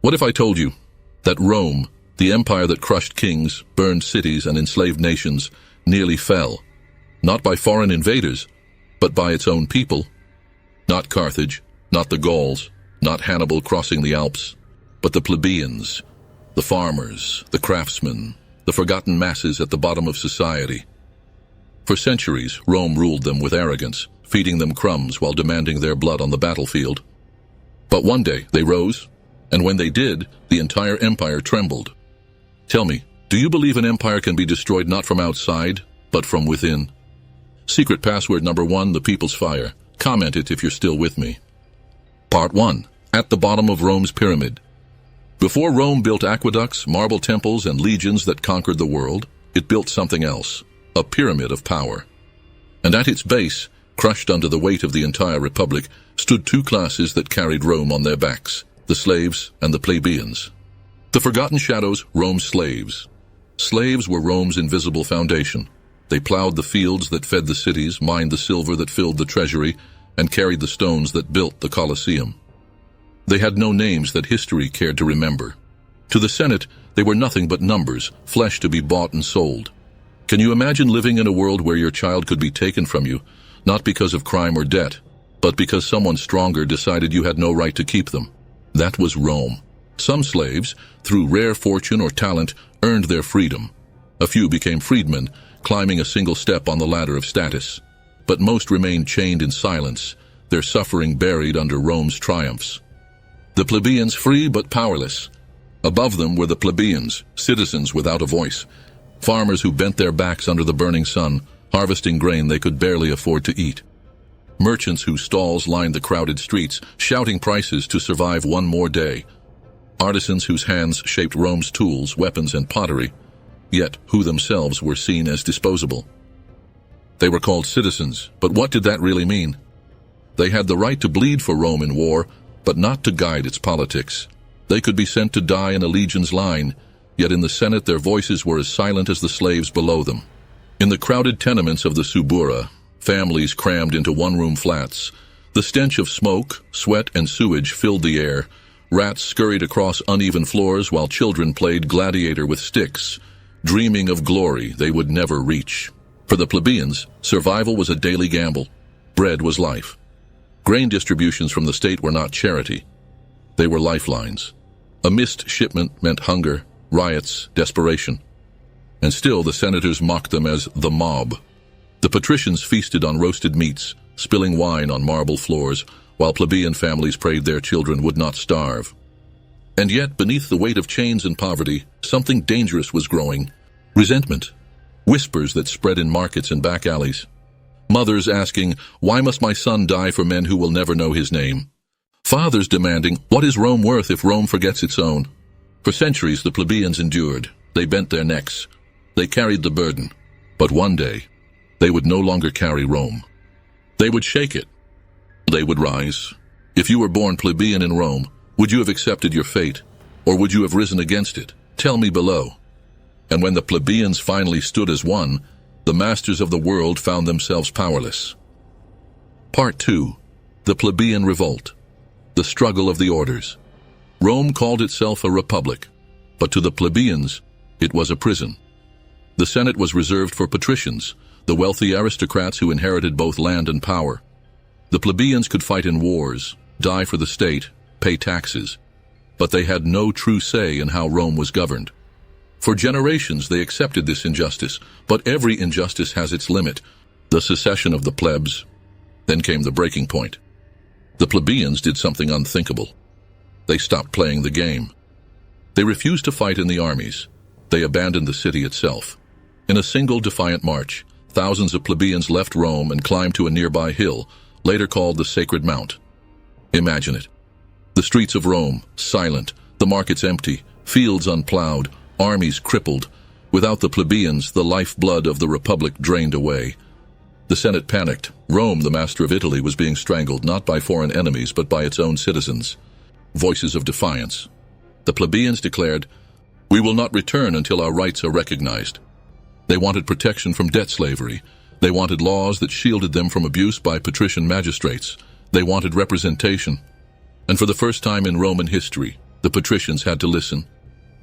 What if I told you that Rome, the empire that crushed kings, burned cities, and enslaved nations, nearly fell, not by foreign invaders, but by its own people? Not Carthage, not the Gauls, not Hannibal crossing the Alps, but the plebeians, the farmers, the craftsmen, the forgotten masses at the bottom of society. For centuries, Rome ruled them with arrogance, feeding them crumbs while demanding their blood on the battlefield. But one day they rose, and when they did, the entire empire trembled. Tell me, do you believe an empire can be destroyed not from outside, but from within? Secret password number 1, the people's fire. Comment it if you're still with me. Part 1. At the bottom of Rome's pyramid. Before Rome built aqueducts, marble temples, and legions that conquered the world, it built something else, a pyramid of power. And at its base, crushed under the weight of the entire republic, stood two classes that carried Rome on their backs, the slaves and the plebeians. The forgotten shadows, Rome's slaves. Slaves were Rome's invisible foundation. They plowed the fields that fed the cities, mined the silver that filled the treasury, and carried the stones that built the Colosseum. They had no names that history cared to remember. To the Senate, they were nothing but numbers, flesh to be bought and sold. Can you imagine living in a world where your child could be taken from you, not because of crime or debt, but because someone stronger decided you had no right to keep them? That was Rome. Some slaves, through rare fortune or talent, earned their freedom. A few became freedmen, climbing a single step on the ladder of status. But most remained chained in silence, their suffering buried under Rome's triumphs. The plebeians free but powerless. Above them were the plebeians, citizens without a voice, farmers who bent their backs under the burning sun, harvesting grain they could barely afford to eat. Merchants whose stalls lined the crowded streets, shouting prices to survive one more day. Artisans whose hands shaped Rome's tools, weapons, and pottery, yet who themselves were seen as disposable. They were called citizens, but what did that really mean? They had the right to bleed for Rome in war, but not to guide its politics. They could be sent to die in a legion's line, yet in the Senate their voices were as silent as the slaves below them. In the crowded tenements of the Subura, families crammed into one-room flats, the stench of smoke, sweat, and sewage filled the air. Rats scurried across uneven floors while children played gladiator with sticks, dreaming of glory they would never reach. For the plebeians, survival was a daily gamble. Bread was life. Grain distributions from the state were not charity. They were lifelines. A missed shipment meant hunger, riots, desperation. And still the senators mocked them as the mob. The patricians feasted on roasted meats, spilling wine on marble floors, while plebeian families prayed their children would not starve. And yet, beneath the weight of chains and poverty, something dangerous was growing. Resentment. Whispers that spread in markets and back alleys. Mothers asking, "Why must my son die for men who will never know his name?" Fathers demanding, "What is Rome worth if Rome forgets its own?" For centuries the plebeians endured. They bent their necks. They carried the burden. But one day, they would no longer carry Rome. They would shake it. They would rise. If you were born plebeian in Rome, would you have accepted your fate? Or would you have risen against it? Tell me below. And when the plebeians finally stood as one, the masters of the world found themselves powerless. Part 2. The Plebeian Revolt. The Struggle of the Orders. Rome called itself a republic, but to the plebeians, it was a prison. The Senate was reserved for patricians, the wealthy aristocrats who inherited both land and power. The plebeians could fight in wars, die for the state, pay taxes, but they had no true say in how Rome was governed. For generations they accepted this injustice, but every injustice has its limit, the secession of the plebs. Then came the breaking point. The plebeians did something unthinkable. They stopped playing the game. They refused to fight in the armies. They abandoned the city itself. In a single defiant march, thousands of plebeians left Rome and climbed to a nearby hill, later called the Sacred Mount. Imagine it. The streets of Rome, silent, the markets empty, fields unplowed, armies crippled. Without the plebeians, the lifeblood of the Republic drained away. The Senate panicked. Rome, the master of Italy, was being strangled not by foreign enemies but by its own citizens. Voices of defiance. The plebeians declared, "We will not return until our rights are recognized." They wanted protection from debt slavery. They wanted laws that shielded them from abuse by patrician magistrates. They wanted representation. And for the first time in Roman history, The patricians had to listen.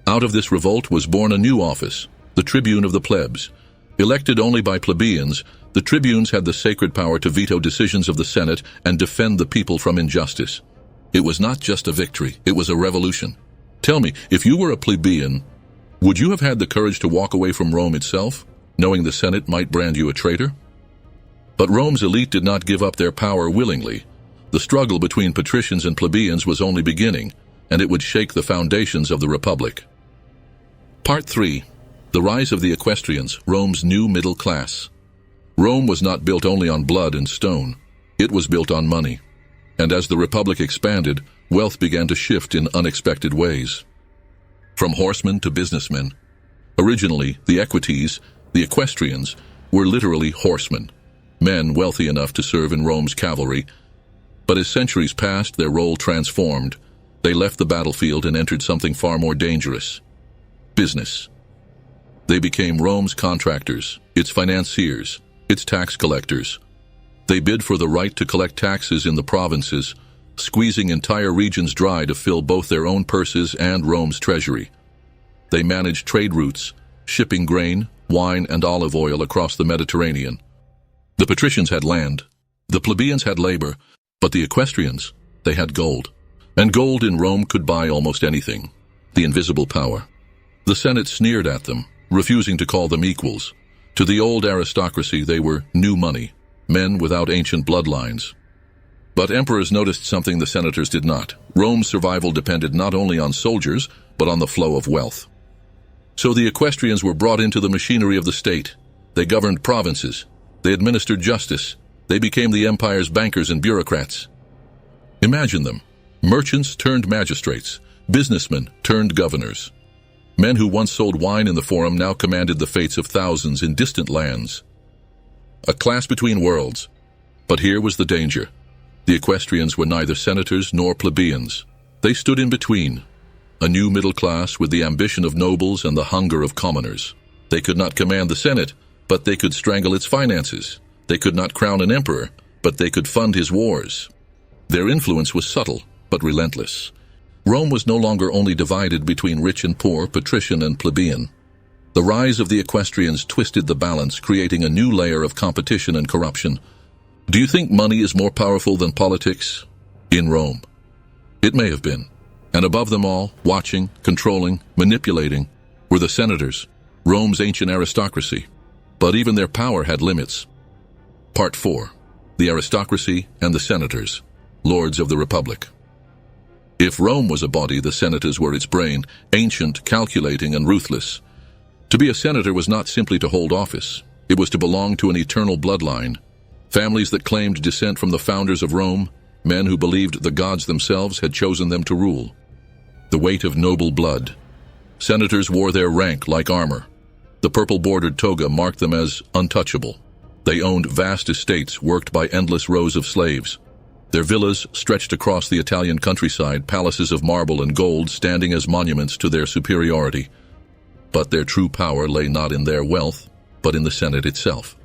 Out of this revolt was born a new office, the tribune of the plebs. Elected only by plebeians, the tribunes had the sacred power to veto decisions of the Senate and defend the people from injustice. It was not just a victory, it was a revolution. Tell me, if you were a plebeian, would you have had the courage to walk away from Rome itself, knowing the Senate might brand you a traitor? But Rome's elite did not give up their power willingly. The struggle between patricians and plebeians was only beginning, and it would shake the foundations of the Republic. Part 3. The rise of the equestrians, Rome's new middle class. Rome was not built only on blood and stone. It was built on money. And as the Republic expanded, wealth began to shift in unexpected ways. From horsemen to businessmen. Originally, the equites, the equestrians, were literally horsemen, men wealthy enough to serve in Rome's cavalry. But as centuries passed, their role transformed. They left the battlefield and entered something far more dangerous: business. They became Rome's contractors, its financiers, its tax collectors. They bid for the right to collect taxes in the provinces, squeezing entire regions dry to fill both their own purses and Rome's treasury. They managed trade routes, shipping grain, wine, and olive oil across the Mediterranean. The patricians had land, the plebeians had labor, but the equestrians, they had gold. And gold in Rome could buy almost anything: the invisible power. The Senate sneered at them, refusing to call them equals. To the old aristocracy, they were new money, men without ancient bloodlines. But emperors noticed something the senators did not. Rome's survival depended not only on soldiers, but on the flow of wealth. So the equestrians were brought into the machinery of the state. They governed provinces. They administered justice. They became the empire's bankers and bureaucrats. Imagine them: merchants turned magistrates, businessmen turned governors. Men who once sold wine in the Forum now commanded the fates of thousands in distant lands. A class between worlds. But here was the danger. The equestrians were neither senators nor plebeians. They stood in between, a new middle class with the ambition of nobles and the hunger of commoners. They could not command the Senate, but they could strangle its finances. They could not crown an emperor, but they could fund his wars. Their influence was subtle, but relentless. Rome was no longer only divided between rich and poor, patrician and plebeian. The rise of the equestrians twisted the balance, creating a new layer of competition and corruption. Do you think money is more powerful than politics? In Rome. It may have been. And above them all, watching, controlling, manipulating, were the senators, Rome's ancient aristocracy. But even their power had limits. Part 4. The aristocracy and the senators, lords of the Republic. If Rome was a body, the senators were its brain, ancient, calculating, and ruthless. To be a senator was not simply to hold office. It was to belong to an eternal bloodline. Families that claimed descent from the founders of Rome, men who believed the gods themselves had chosen them to rule. The weight of noble blood. Senators wore their rank like armor. The purple-bordered toga marked them as untouchable. They owned vast estates worked by endless rows of slaves. Their villas stretched across the Italian countryside, palaces of marble and gold standing as monuments to their superiority. But their true power lay not in their wealth, but in the Senate itself.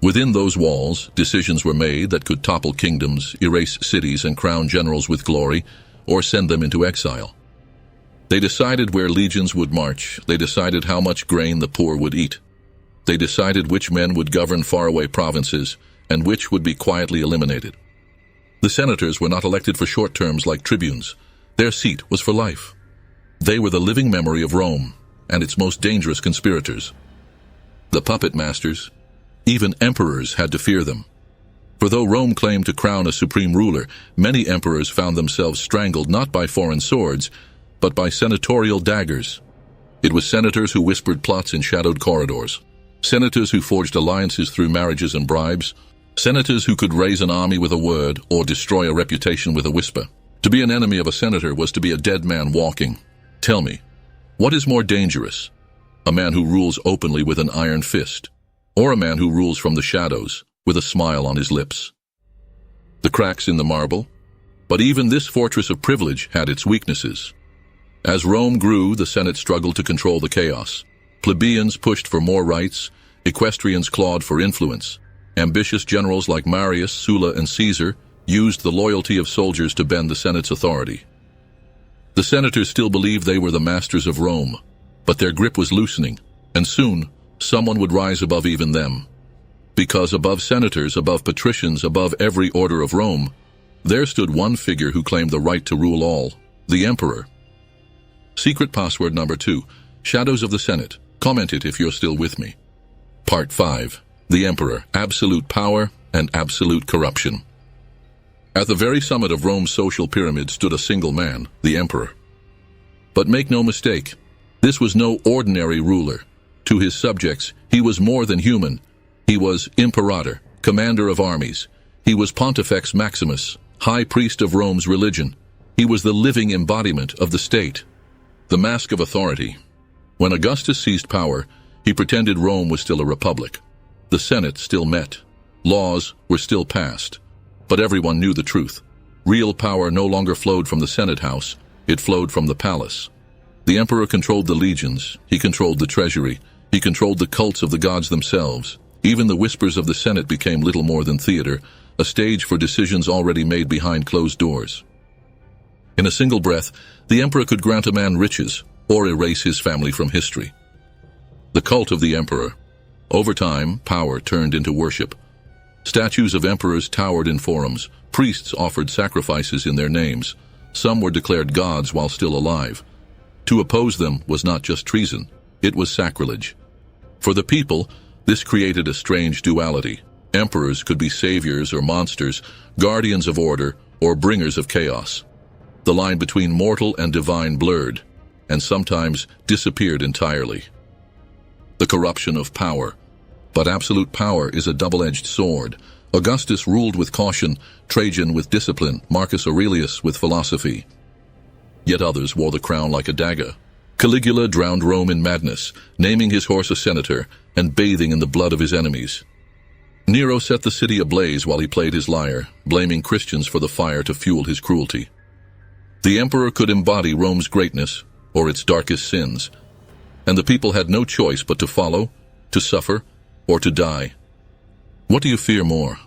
Within those walls, decisions were made that could topple kingdoms, erase cities, and crown generals with glory, or send them into exile. They decided where legions would march. They decided how much grain the poor would eat. They decided which men would govern faraway provinces, and which would be quietly eliminated. The senators were not elected for short terms like tribunes. Their seat was for life. They were the living memory of Rome and its most dangerous conspirators. The puppet masters, even emperors had to fear them. For though Rome claimed to crown a supreme ruler, many emperors found themselves strangled not by foreign swords, but by senatorial daggers. It was senators who whispered plots in shadowed corridors, senators who forged alliances through marriages and bribes, senators who could raise an army with a word or destroy a reputation with a whisper. To be an enemy of a senator was to be a dead man walking. Tell me, what is more dangerous? A man who rules openly with an iron fist, or a man who rules from the shadows with a smile on his lips? The cracks in the marble. But even this fortress of privilege had its weaknesses. As Rome grew, the Senate struggled to control the chaos. Plebeians pushed for more rights, equestrians clawed for influence. Ambitious generals like Marius, Sulla, and Caesar used the loyalty of soldiers to bend the Senate's authority. The senators still believed they were the masters of Rome, but their grip was loosening, and soon someone would rise above even them. Because above senators, above patricians, above every order of Rome, there stood one figure who claimed the right to rule all, the emperor. Secret password number 2, Shadows of the Senate. Comment it if you're still with me. Part 5, the emperor, absolute power and absolute corruption. At the very summit of Rome's social pyramid stood a single man, the emperor. But make no mistake, this was no ordinary ruler. To his subjects, he was more than human. He was imperator, commander of armies. He was Pontifex Maximus, high priest of Rome's religion. He was the living embodiment of the state, the mask of authority. When Augustus seized power, he pretended Rome was still a republic. The Senate still met. Laws were still passed. But everyone knew the truth. Real power no longer flowed from the Senate House. It flowed from the palace. The emperor controlled the legions. He controlled the treasury. He controlled the cults of the gods themselves. Even the whispers of the Senate became little more than theater, a stage for decisions already made behind closed doors. In a single breath, the emperor could grant a man riches or erase his family from history. The cult of the emperor. Over time, power turned into worship. Statues of emperors towered in forums. Priests offered sacrifices in their names. Some were declared gods while still alive. To oppose them was not just treason, it was sacrilege. For the people, this created a strange duality. Emperors could be saviors or monsters, guardians of order or bringers of chaos. The line between mortal and divine blurred, and sometimes disappeared entirely. The corruption of power. But absolute power is a double-edged sword. Augustus ruled with caution, Trajan with discipline, Marcus Aurelius with philosophy. Yet others wore the crown like a dagger. Caligula drowned Rome in madness, naming his horse a senator and bathing in the blood of his enemies. Nero set the city ablaze while he played his lyre, blaming Christians for the fire to fuel his cruelty. The emperor could embody Rome's greatness or its darkest sins, and the people had no choice but to follow, to suffer, or to die. What do you fear more?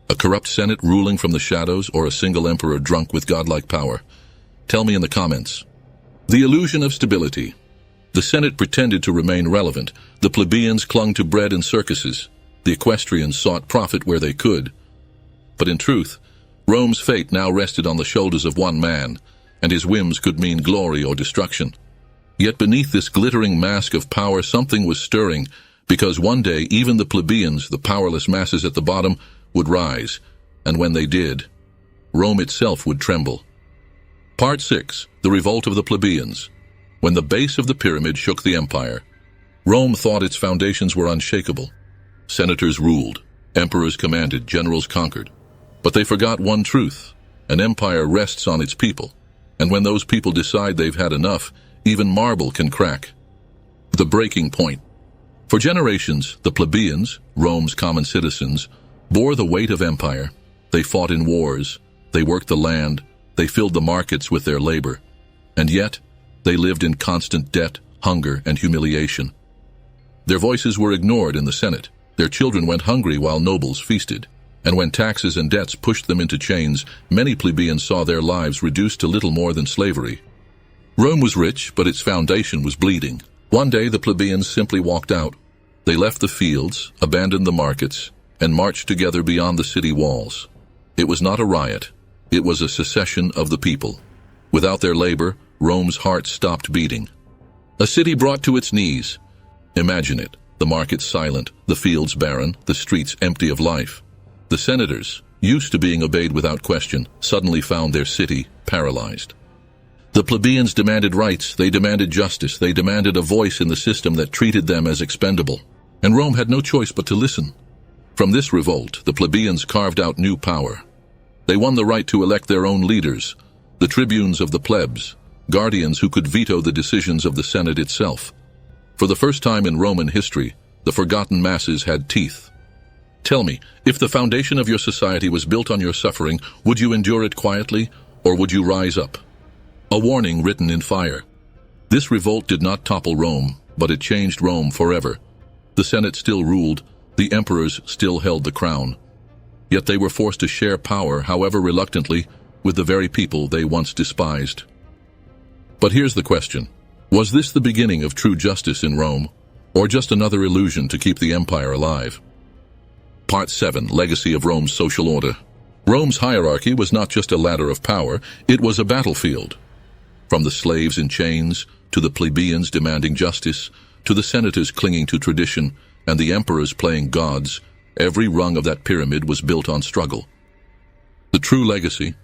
A corrupt Senate ruling from the shadows or a single emperor drunk with godlike power? Tell me in the comments. The illusion of stability. The Senate pretended to remain relevant. The plebeians clung to bread and circuses. The equestrians sought profit where they could. But in truth, Rome's fate now rested on the shoulders of one man, and his whims could mean glory or destruction. Yet beneath this glittering mask of power something was stirring, because one day even the plebeians, the powerless masses at the bottom, would rise, and when they did, Rome itself would tremble. Part 6, the revolt of the plebeians. When the base of the pyramid shook the empire, Rome thought its foundations were unshakable. Senators ruled, emperors commanded, generals conquered. But they forgot one truth: an empire rests on its people, and when those people decide they've had enough, even marble can crack. The breaking point. For generations, the plebeians, Rome's common citizens, bore the weight of empire. They fought in wars, they worked the land, they filled the markets with their labor, and yet they lived in constant debt, hunger, and humiliation. Their voices were ignored in the Senate. Their children went hungry while nobles feasted, and when taxes and debts pushed them into chains, many plebeians saw their lives reduced to little more than slavery. Rome was rich, but its foundation was bleeding. One day the plebeians simply walked out. They left the fields, abandoned the markets, and marched together beyond the city walls. It was not a riot. It was a secession of the people. Without their labor, Rome's heart stopped beating. A city brought to its knees. Imagine it, the markets silent, the fields barren, the streets empty of life. The senators, used to being obeyed without question, suddenly found their city paralyzed. The plebeians demanded rights, they demanded justice, they demanded a voice in the system that treated them as expendable. And Rome had no choice but to listen. From this revolt, the plebeians carved out new power. They won the right to elect their own leaders, the tribunes of the plebs, guardians who could veto the decisions of the Senate itself. For the first time in Roman history, the forgotten masses had teeth. Tell me, if the foundation of your society was built on your suffering, would you endure it quietly, or would you rise up? A warning written in fire. This revolt did not topple Rome, but it changed Rome forever. The Senate still ruled, the emperors still held the crown. Yet they were forced to share power, however reluctantly, with the very people they once despised. But here's the question. Was this the beginning of true justice in Rome, or just another illusion to keep the empire alive? Part 7. Legacy of Rome's social order. Rome's hierarchy was not just a ladder of power, it was a battlefield. From the slaves in chains, to the plebeians demanding justice, to the senators clinging to tradition, and the emperors playing gods, every rung of that pyramid was built on struggle. The true legacy,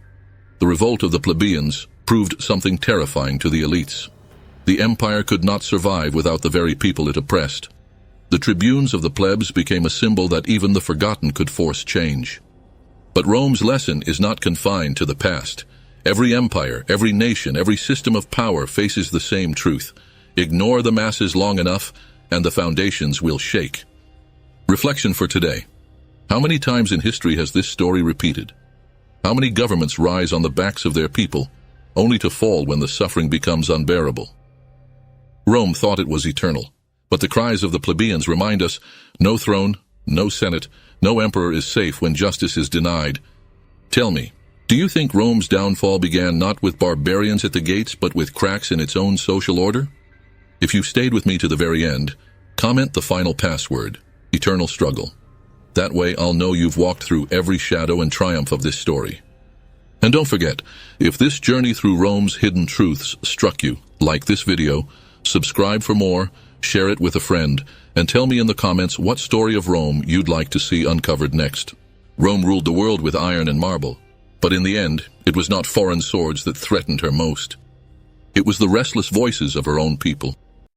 the revolt of the plebeians, proved something terrifying to the elites. The empire could not survive without the very people it oppressed. The tribunes of the plebs became a symbol that even the forgotten could force change. But Rome's lesson is not confined to the past. Every empire, every nation, every system of power faces the same truth. Ignore the masses long enough, and the foundations will shake. Reflection for today. How many times in history has this story repeated? How many governments rise on the backs of their people, only to fall when the suffering becomes unbearable? Rome thought it was eternal, but the cries of the plebeians remind us, no throne, no senate, no emperor is safe when justice is denied. Tell me, do you think Rome's downfall began not with barbarians at the gates, but with cracks in its own social order? If you stayed with me to the very end, comment the final password, eternal struggle. That way I'll know you've walked through every shadow and triumph of this story. And don't forget, if this journey through Rome's hidden truths struck you, like this video, subscribe for more, share it with a friend, and tell me in the comments what story of Rome you'd like to see uncovered next. Rome ruled the world with iron and marble, but in the end, it was not foreign swords that threatened her most. It was the restless voices of her own people.